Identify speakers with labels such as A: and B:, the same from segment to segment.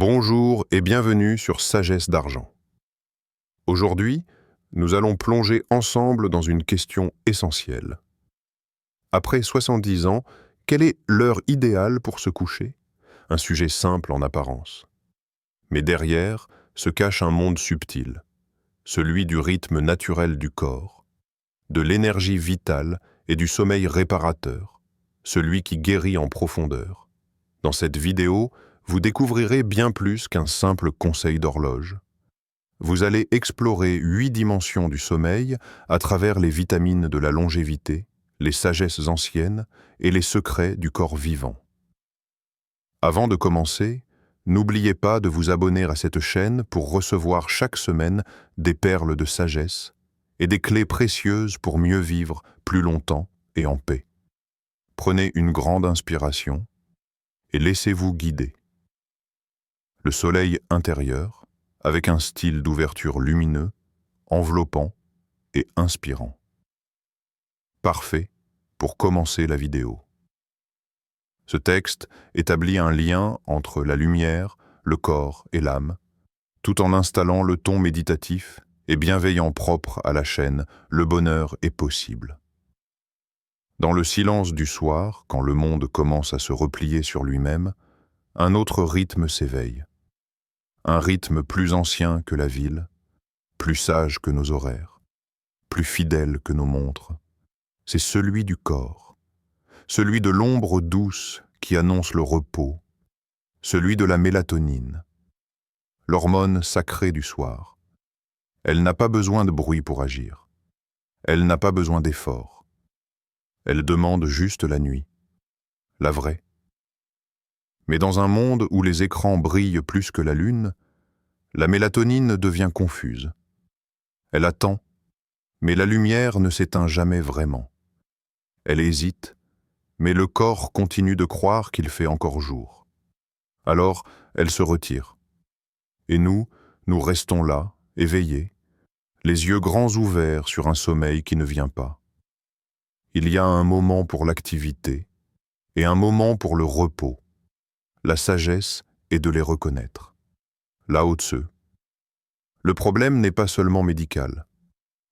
A: Bonjour et bienvenue sur Sagesse d'Argent. Aujourd'hui, nous allons plonger ensemble dans une question essentielle. Après 70 ans, quelle est l'heure idéale pour se coucher? Un sujet simple en apparence. Mais derrière se cache un monde subtil, celui du rythme naturel du corps, de l'énergie vitale et du sommeil réparateur, celui qui guérit en profondeur. Dans cette vidéo, vous découvrirez bien plus qu'un simple conseil d'horloge. Vous allez explorer 8 dimensions du sommeil à travers les vitamines de la longévité, les sagesses anciennes et les secrets du corps vivant. Avant de commencer, n'oubliez pas de vous abonner à cette chaîne pour recevoir chaque semaine des perles de sagesse et des clés précieuses pour mieux vivre plus longtemps et en paix. Prenez une grande inspiration et laissez-vous guider. Le soleil intérieur, avec un style d'ouverture lumineux, enveloppant et inspirant. Parfait pour commencer la vidéo. Ce texte établit un lien entre la lumière, le corps et l'âme, tout en installant le ton méditatif et bienveillant propre à la chaîne « Le bonheur est possible ». Dans le silence du soir, quand le monde commence à se replier sur lui-même, un autre rythme s'éveille. Un rythme plus ancien que la ville, plus sage que nos horaires, plus fidèle que nos montres. C'est celui du corps, celui de l'ombre douce qui annonce le repos, celui de la mélatonine, l'hormone sacrée du soir. Elle n'a pas besoin de bruit pour agir. Elle n'a pas besoin d'effort. Elle demande juste la nuit, la vraie. Mais dans un monde où les écrans brillent plus que la lune, la mélatonine devient confuse. Elle attend, mais la lumière ne s'éteint jamais vraiment. Elle hésite, mais le corps continue de croire qu'il fait encore jour. Alors, elle se retire. Et nous restons là, éveillés, les yeux grands ouverts sur un sommeil qui ne vient pas. Il y a un moment pour l'activité et un moment pour le repos. La sagesse est de les reconnaître. Lao Tzu. Le problème n'est pas seulement médical.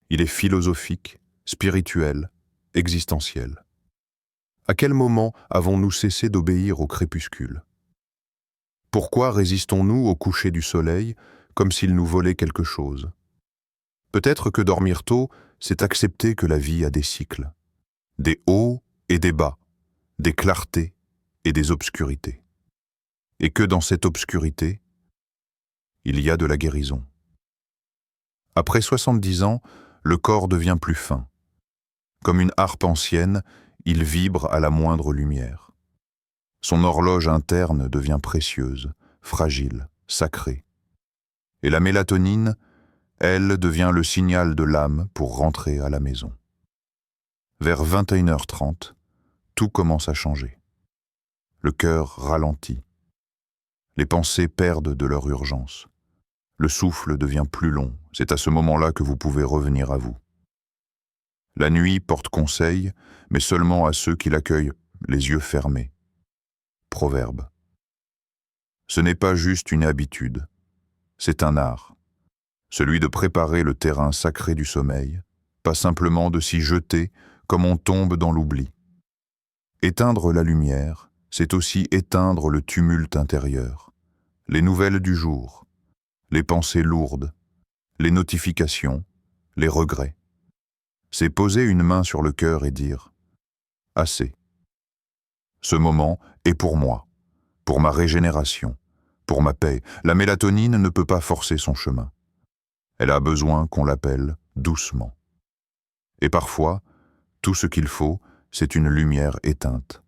A: Il est philosophique, spirituel, existentiel. À quel moment avons-nous cessé d'obéir au crépuscule? Pourquoi résistons-nous au coucher du soleil comme s'il nous volait quelque chose? Peut-être que dormir tôt, c'est accepter que la vie a des cycles, des hauts et des bas, des clartés et des obscurités. Et que dans cette obscurité, il y a de la guérison. Après 70 ans, le corps devient plus fin. Comme une harpe ancienne, il vibre à la moindre lumière. Son horloge interne devient précieuse, fragile, sacrée. Et la mélatonine, elle, devient le signal de l'âme pour rentrer à la maison. Vers 21h30, tout commence à changer. Le cœur ralentit. Les pensées perdent de leur urgence. Le souffle devient plus long. C'est à ce moment-là que vous pouvez revenir à vous. La nuit porte conseil, mais seulement à ceux qui l'accueillent les yeux fermés. Proverbe. Ce n'est pas juste une habitude, c'est un art. Celui de préparer le terrain sacré du sommeil, pas simplement de s'y jeter comme on tombe dans l'oubli. Éteindre la lumière, c'est aussi éteindre le tumulte intérieur, les nouvelles du jour, les pensées lourdes, les notifications, les regrets. C'est poser une main sur le cœur et dire « Assez ». Ce moment est pour moi, pour ma régénération, pour ma paix. La mélatonine ne peut pas forcer son chemin. Elle a besoin qu'on l'appelle doucement. Et parfois, tout ce qu'il faut, c'est une lumière éteinte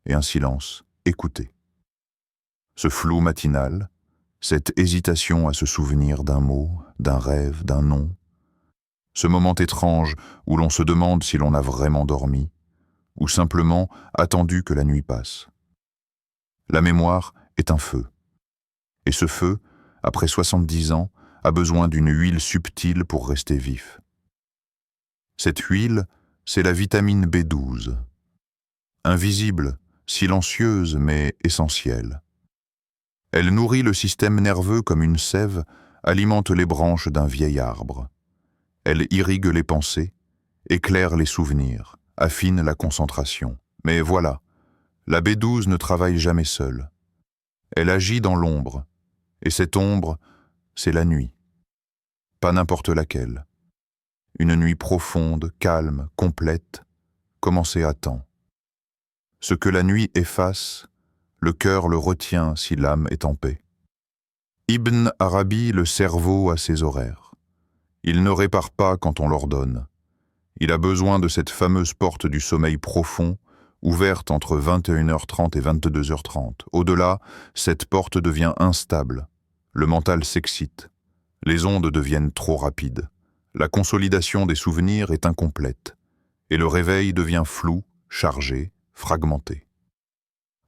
A: et un silence écouté. Ce flou matinal, cette hésitation à se souvenir d'un mot, d'un rêve, d'un nom, ce moment étrange où l'on se demande si l'on a vraiment dormi, ou simplement attendu que la nuit passe. La mémoire est un feu. Et ce feu, après 70 ans, a besoin d'une huile subtile pour rester vif. Cette huile, c'est la vitamine B12. Invisible, silencieuse mais essentielle.
B: Elle nourrit le système nerveux comme une sève alimente les branches d'un vieil arbre. Elle irrigue les pensées, éclaire les souvenirs, affine la concentration. Mais voilà, la B12 ne travaille jamais seule. Elle agit dans l'ombre, et cette ombre, c'est la nuit. Pas n'importe laquelle. Une nuit profonde, calme, complète, commencée à temps. Ce que la nuit efface, le cœur le retient si l'âme est en paix. Ibn Arabi, le cerveau a ses horaires. Il ne répare pas quand on l'ordonne. Il a besoin de cette fameuse porte du sommeil profond, ouverte entre 21h30 et 22h30. Au-delà, cette porte devient instable. Le mental s'excite. Les ondes deviennent trop rapides. La consolidation des souvenirs est incomplète. Et le réveil devient flou, chargé, fragmenté.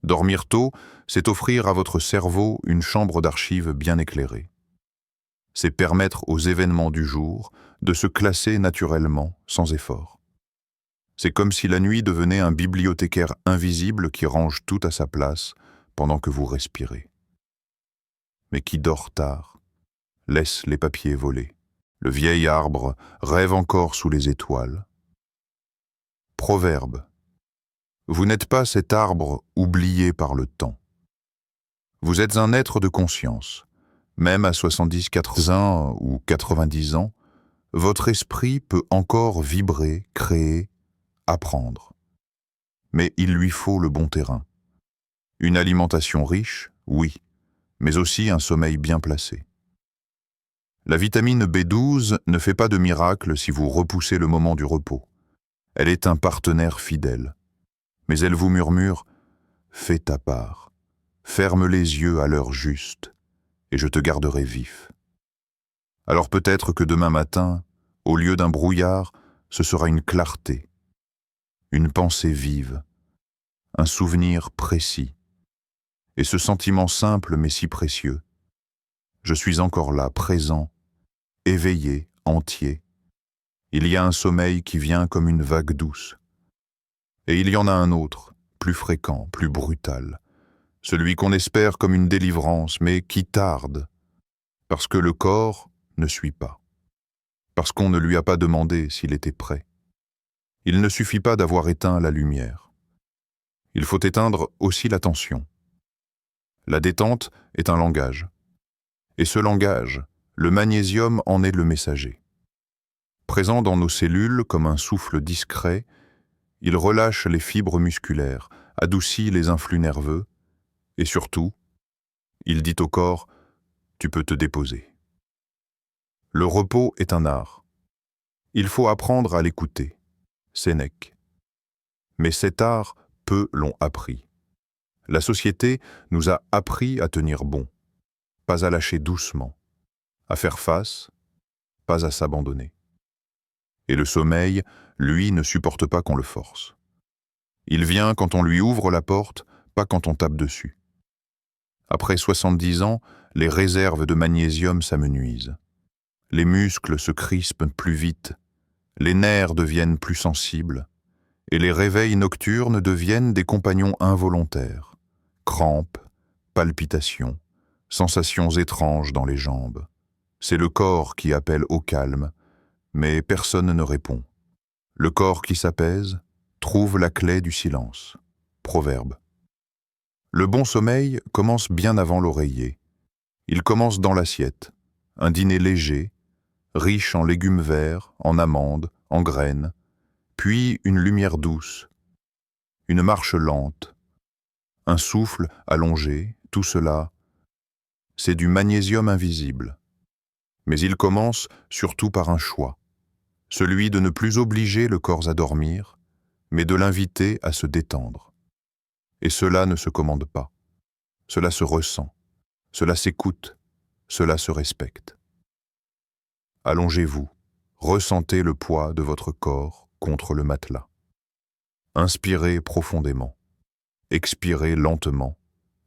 B: Dormir tôt, c'est offrir à votre cerveau une chambre d'archives bien éclairée. C'est permettre aux événements du jour de se classer naturellement, sans effort. C'est comme si la nuit devenait un bibliothécaire invisible qui range tout à sa place pendant que vous respirez. Mais qui dort tard, laisse les papiers voler. Le vieil arbre rêve encore sous les étoiles. Proverbe. Vous n'êtes pas cet arbre oublié par le temps. Vous êtes un être de conscience. Même à 70, 80 ou 90 ans, votre esprit peut encore vibrer, créer, apprendre. Mais il lui faut le bon terrain. Une alimentation riche, oui, mais aussi un sommeil bien placé. La vitamine B12 ne fait pas de miracle si vous repoussez le moment du repos. Elle est un partenaire fidèle. Mais elle vous murmure « Fais ta part, ferme les yeux à l'heure juste, et je te garderai vif. » Alors peut-être que demain matin, au lieu d'un brouillard, ce sera une clarté, une pensée vive, un souvenir précis, et ce sentiment simple mais si précieux. Je suis encore là, présent, éveillé, entier. Il y a un sommeil qui vient comme une vague douce. Et il y en a un autre, plus fréquent, plus brutal, celui qu'on espère comme une délivrance, mais qui tarde, parce que le corps ne suit pas, parce qu'on ne lui a pas demandé s'il était prêt. Il ne suffit pas d'avoir éteint la lumière. Il faut éteindre aussi la tension. La détente est un langage. Et ce langage, le magnésium en est le messager. Présent dans nos cellules comme un souffle discret, il relâche les fibres musculaires, adoucit les influx nerveux, et surtout, il dit au corps « tu peux te déposer ». Le repos est un art. Il faut apprendre à l'écouter. Sénèque. Mais cet art, peu l'ont appris. La société nous a appris à tenir bon, pas à lâcher doucement, à faire face, pas à s'abandonner. Et le sommeil, lui, ne supporte pas qu'on le force. Il vient quand on lui ouvre la porte, pas quand on tape dessus. Après 70 ans, les réserves de magnésium s'amenuisent. Les muscles se crispent plus vite, les nerfs deviennent plus sensibles, et les réveils nocturnes deviennent des compagnons involontaires. Crampes, palpitations, sensations étranges dans les jambes. C'est le corps qui appelle au calme, mais personne ne répond. Le corps qui s'apaise trouve la clé du silence. Proverbe. Le bon sommeil commence bien avant l'oreiller. Il commence dans l'assiette, un dîner léger, riche en légumes verts, en amandes, en graines, puis une lumière douce, une marche lente, un souffle allongé, tout cela, c'est du magnésium invisible. Mais il commence surtout par un choix, celui de ne plus obliger le corps à dormir, mais de l'inviter à se détendre. Et cela ne se commande pas, cela se ressent, cela s'écoute, cela se respecte. Allongez-vous, ressentez le poids de votre corps contre le matelas. Inspirez profondément, expirez lentement,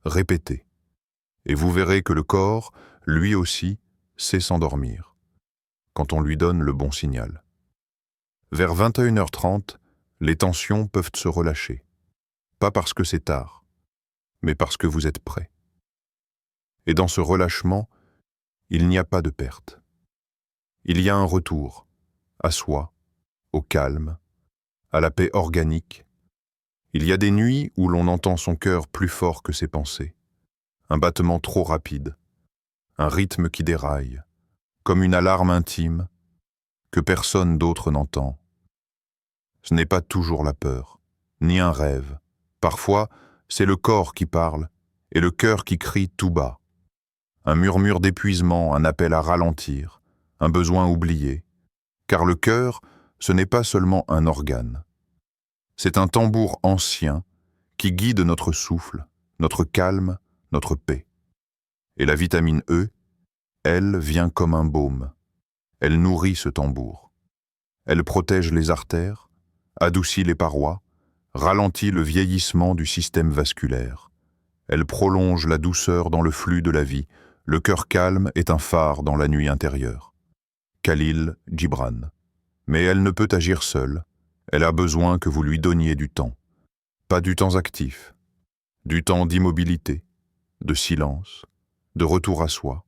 B: répétez, et vous verrez que le corps, lui aussi, sait s'endormir, quand on lui donne le bon signal. Vers 21h30, les tensions peuvent se relâcher, pas parce que c'est tard, mais parce que vous êtes prêt.
A: Et dans ce relâchement, il n'y a pas de perte. Il y a un retour à soi, au calme, à la paix organique. Il y a des nuits où l'on entend son cœur plus fort que ses pensées, un battement trop rapide, un rythme qui déraille, comme une alarme intime que personne d'autre n'entend. Ce n'est pas toujours la peur, ni un rêve. Parfois, c'est le corps qui parle et le cœur qui crie tout bas. Un murmure d'épuisement, un appel à ralentir, un besoin oublié. Car le cœur, ce n'est pas seulement un organe. C'est un tambour ancien qui guide notre souffle, notre calme, notre paix. Et la vitamine E, elle, vient comme un baume. Elle nourrit ce tambour. Elle protège les artères, adoucit les parois, ralentit le vieillissement du système vasculaire. Elle prolonge la douceur dans le flux de la vie. Le cœur calme est un phare dans la nuit intérieure. Khalil Gibran. Mais elle ne peut agir seule. Elle a besoin que vous lui donniez du temps. Pas du temps actif, du temps d'immobilité, de silence, de retour à soi.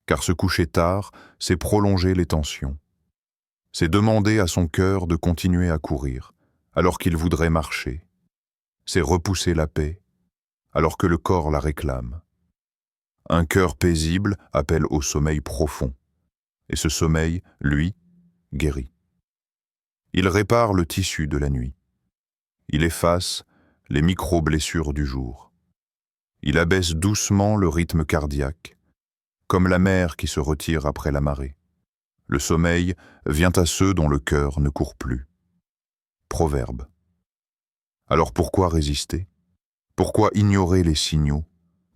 A: Car se coucher tard, c'est prolonger les tensions. C'est demander à son cœur de continuer à courir, alors qu'il voudrait marcher. C'est repousser la paix, alors que le corps la réclame. Un cœur paisible appelle au sommeil profond, et ce sommeil, lui, guérit. Il répare le tissu de la nuit. Il efface les micro-blessures du jour. Il abaisse doucement le rythme cardiaque, comme la mer qui se retire après la marée. Le sommeil vient à ceux dont le cœur ne court plus. Proverbe. Alors pourquoi résister? Pourquoi ignorer les signaux?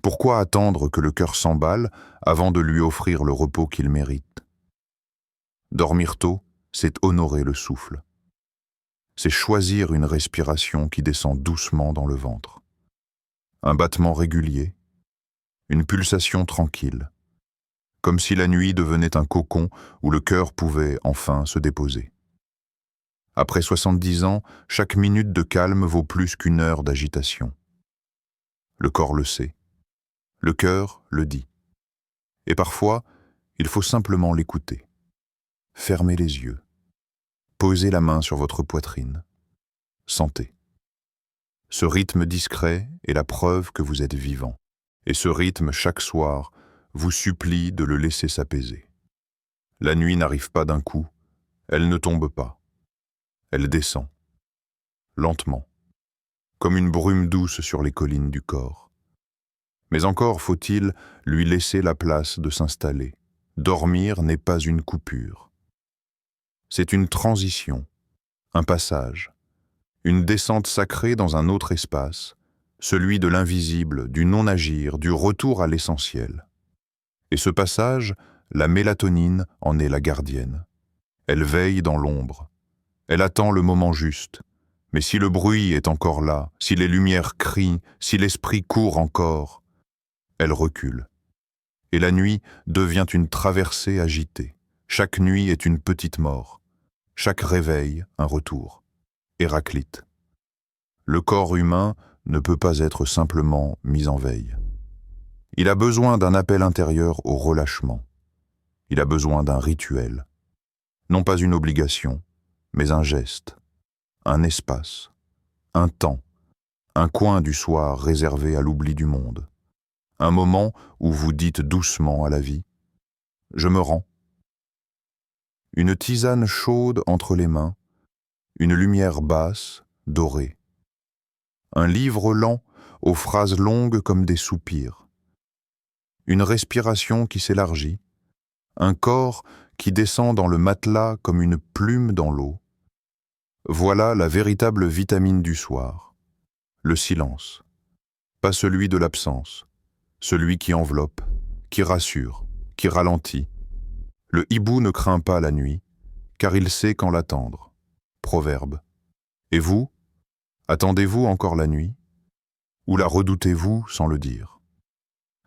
A: Pourquoi attendre que le cœur s'emballe avant de lui offrir le repos qu'il mérite? Dormir tôt, c'est honorer le souffle. C'est choisir une respiration qui descend doucement dans le ventre. Un battement régulier, une pulsation tranquille, comme si la nuit devenait un cocon où le cœur pouvait enfin se déposer. Après 70 ans, chaque minute de calme vaut plus qu'une heure d'agitation. Le corps le sait, le cœur le dit. Et parfois, il faut simplement l'écouter. Fermez les yeux. Posez la main sur votre poitrine. Sentez. Ce rythme discret est la preuve que vous êtes vivant. Et ce rythme, chaque soir, vous supplie de le laisser s'apaiser. La nuit n'arrive pas d'un coup, elle ne tombe pas. Elle descend, lentement, comme une brume douce sur les collines du corps. Mais encore faut-il lui laisser la place de s'installer. Dormir n'est pas une coupure. C'est une transition, un passage, une descente sacrée dans un autre espace, celui de l'invisible, du non-agir, du retour à l'essentiel. Et ce passage, la mélatonine en est la gardienne. Elle veille dans l'ombre. Elle attend le moment juste. Mais si le bruit est encore là, si les lumières crient, si l'esprit court encore, elle recule. Et la nuit devient une traversée agitée. Chaque nuit est une petite mort. Chaque réveil, un retour. Héraclite. Le corps humain ne peut pas être simplement mis en veille. Il a besoin d'un appel intérieur au relâchement. Il a besoin d'un rituel. Non pas une obligation, mais un geste, un espace, un temps, un coin du soir réservé à l'oubli du monde. Un moment où vous dites doucement à la vie « Je me rends ». Une tisane chaude entre les mains, une lumière basse, dorée. Un livre lent, aux phrases longues comme des soupirs. Une respiration qui s'élargit, un corps qui descend dans le matelas comme une plume dans l'eau. Voilà la véritable vitamine du soir, le silence, pas celui de l'absence, celui qui enveloppe, qui rassure, qui ralentit. Le hibou ne craint pas la nuit, car il sait quand l'attendre. Proverbe. Et vous, attendez-vous encore la nuit? Ou la redoutez-vous sans le dire?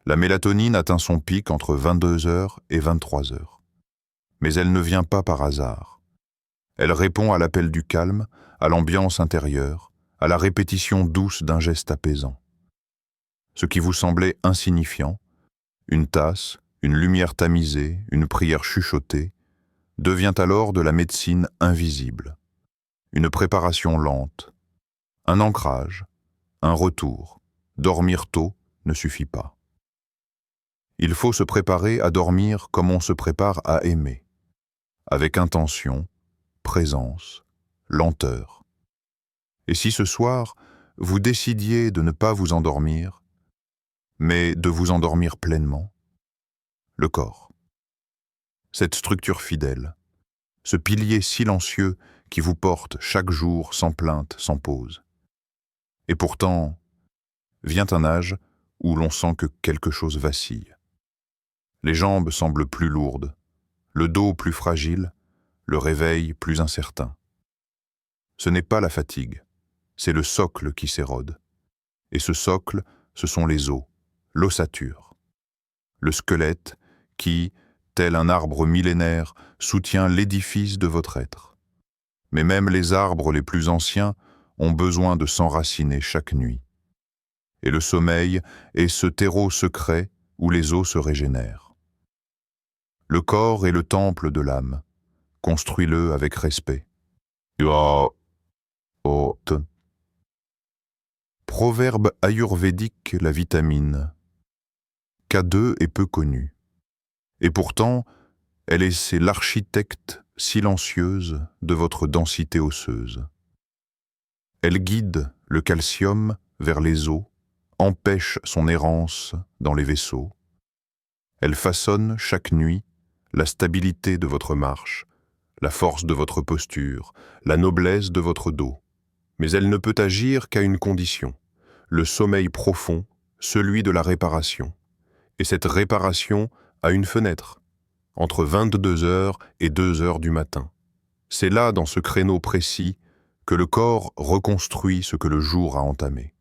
A: La mélatonine atteint son pic entre 22h et 23h. Mais elle ne vient pas par hasard. Elle répond à l'appel du calme, à l'ambiance intérieure, à la répétition douce d'un geste apaisant. Ce qui vous semblait insignifiant
B: Une tasse, une lumière tamisée, une prière chuchotée, devient alors de la médecine invisible, une préparation lente, un ancrage, un retour. Dormir tôt ne suffit pas. Il faut se préparer à dormir comme on se prépare à aimer, avec intention, présence, lenteur. Et si ce soir, vous décidiez de ne pas vous endormir, mais de vous endormir pleinement, le corps, cette structure fidèle, ce pilier silencieux qui vous porte chaque jour sans plainte, sans pause. Et pourtant, vient un âge où l'on sent que quelque chose vacille. Les jambes semblent plus lourdes, le dos plus fragile, le réveil plus incertain. Ce n'est pas la fatigue, c'est le socle qui s'érode. Et ce socle, ce sont les os, l'ossature. Le squelette qui, tel un arbre millénaire, soutient l'édifice de votre être. Mais même les arbres les plus anciens ont besoin de s'enraciner chaque nuit. Et le sommeil est ce terreau secret où les os se régénèrent. Le corps est le temple de l'âme. Construis-le avec respect. Proverbe ayurvédique, la vitamine. K2 est peu connue. Et pourtant, c'est l'architecte silencieuse de votre densité osseuse. Elle guide le calcium vers les os, empêche son errance dans les vaisseaux. Elle façonne chaque nuit la stabilité de votre marche, la force de votre posture, la noblesse de votre dos. Mais elle ne peut agir qu'à une condition, le sommeil profond, celui de la réparation. Et cette réparation a une fenêtre, entre 22 heures et 2 heures du matin. C'est là, dans ce créneau précis, que le corps reconstruit ce que le jour a entamé.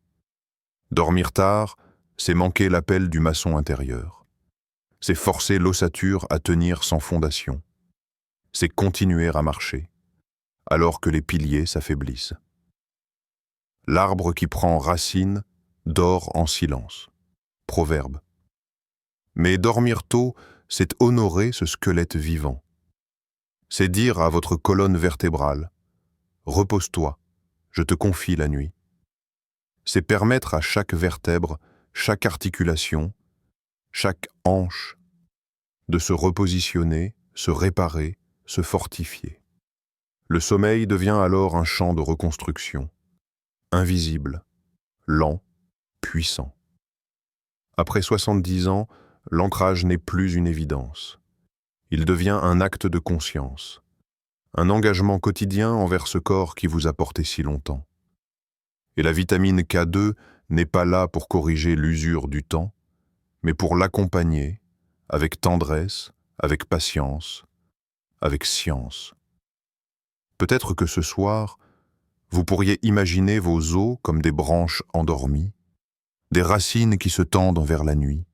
B: Dormir tard, c'est manquer l'appel du maçon intérieur. C'est forcer l'ossature à tenir sans fondation. C'est continuer à marcher, alors que les piliers s'affaiblissent. L'arbre qui prend racine dort en silence. Proverbe. Mais dormir tôt, c'est honorer ce squelette vivant. C'est dire à votre colonne vertébrale « Repose-toi, je te confie la nuit ». C'est permettre à chaque vertèbre, chaque articulation, chaque hanche de se repositionner, se réparer, se fortifier. Le sommeil devient alors un champ de reconstruction, invisible, lent, puissant. Après 70 ans, l'ancrage n'est plus une évidence. Il devient un acte de conscience, un engagement quotidien envers ce corps qui vous a porté si longtemps. Et la vitamine K2 n'est pas là pour corriger l'usure du temps, mais pour l'accompagner avec tendresse, avec patience, avec science. Peut-être que ce soir, vous pourriez imaginer vos os comme des branches endormies, des racines qui se tendent vers la nuit,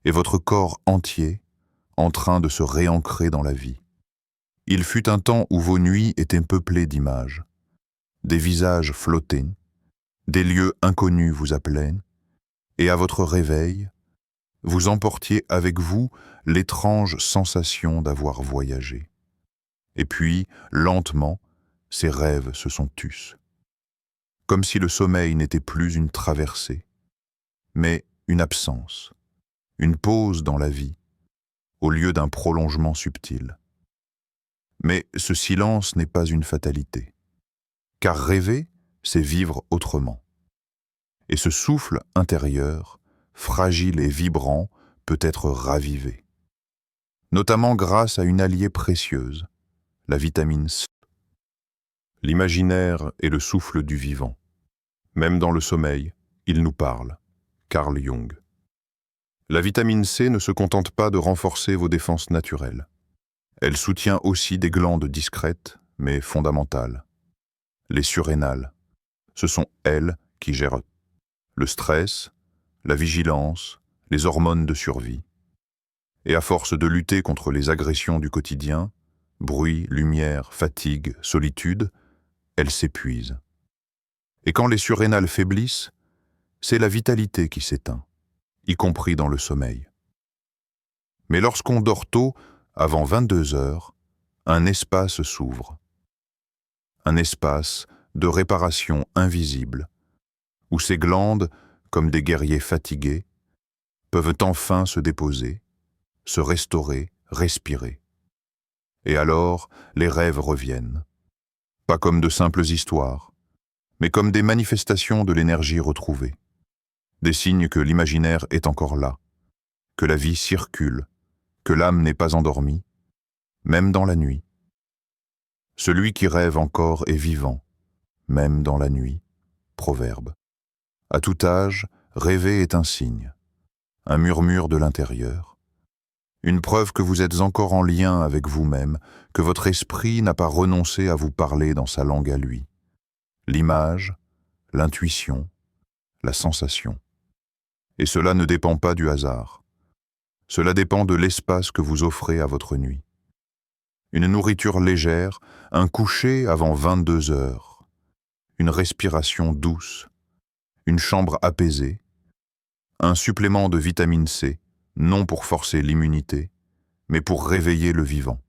B: et votre corps entier en train de se réancrer dans la vie. Il fut un temps où vos nuits étaient peuplées d'images. Des visages flottaient, des lieux inconnus vous appelaient, et à votre réveil, vous emportiez avec vous l'étrange sensation d'avoir voyagé. Et puis, lentement, ces rêves se sont tus. Comme si le sommeil n'était plus une traversée, mais une absence, une pause dans la vie, au lieu d'un prolongement subtil. Mais ce silence n'est pas une fatalité, car rêver, c'est vivre autrement. Et ce souffle intérieur, fragile et vibrant, peut être ravivé, notamment grâce à une alliée précieuse, la vitamine C. L'imaginaire est le souffle du vivant. Même dans le sommeil, il nous parle. Carl Jung. La vitamine C ne se contente pas de renforcer vos défenses naturelles. Elle soutient aussi des glandes discrètes, mais fondamentales. Les surrénales. Ce sont elles qui gèrent le stress, la vigilance, les hormones de survie. Et à force de lutter contre les agressions du quotidien, bruit, lumière, fatigue, solitude, elles s'épuisent. Et quand les surrénales faiblissent, c'est la vitalité qui s'éteint, y compris dans le sommeil. Mais lorsqu'on dort tôt, avant 22 heures, un espace s'ouvre. Un espace de réparation invisible, où ces glandes, comme des guerriers fatigués, peuvent enfin se déposer, se restaurer, respirer. Et alors, les rêves reviennent. Pas comme de simples histoires, mais comme des manifestations de l'énergie retrouvée. Des signes que l'imaginaire est encore là, que la vie circule, que l'âme n'est pas endormie, même dans la nuit. Celui qui rêve encore est vivant, même dans la nuit. Proverbe. À tout âge, rêver est un signe, un murmure de l'intérieur, une preuve que vous êtes encore en lien avec vous-même, que votre esprit n'a pas renoncé à vous parler dans sa langue à lui. L'image, l'intuition, la sensation. Et cela ne dépend pas du hasard. Cela dépend de l'espace que vous offrez à votre nuit. Une nourriture légère, un coucher avant 22 heures, une respiration douce, une chambre apaisée, un supplément de vitamine C, non pour forcer l'immunité, mais pour réveiller le vivant.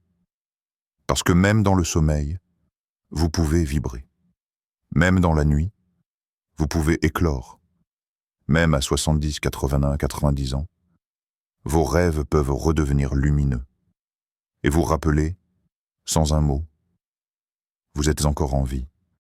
B: Parce que même dans le sommeil, vous pouvez vibrer. Même dans la nuit, vous pouvez éclore. Même à 70, 81, 90 ans, vos rêves peuvent redevenir lumineux. Et vous rappeler, sans un mot, vous êtes encore en vie.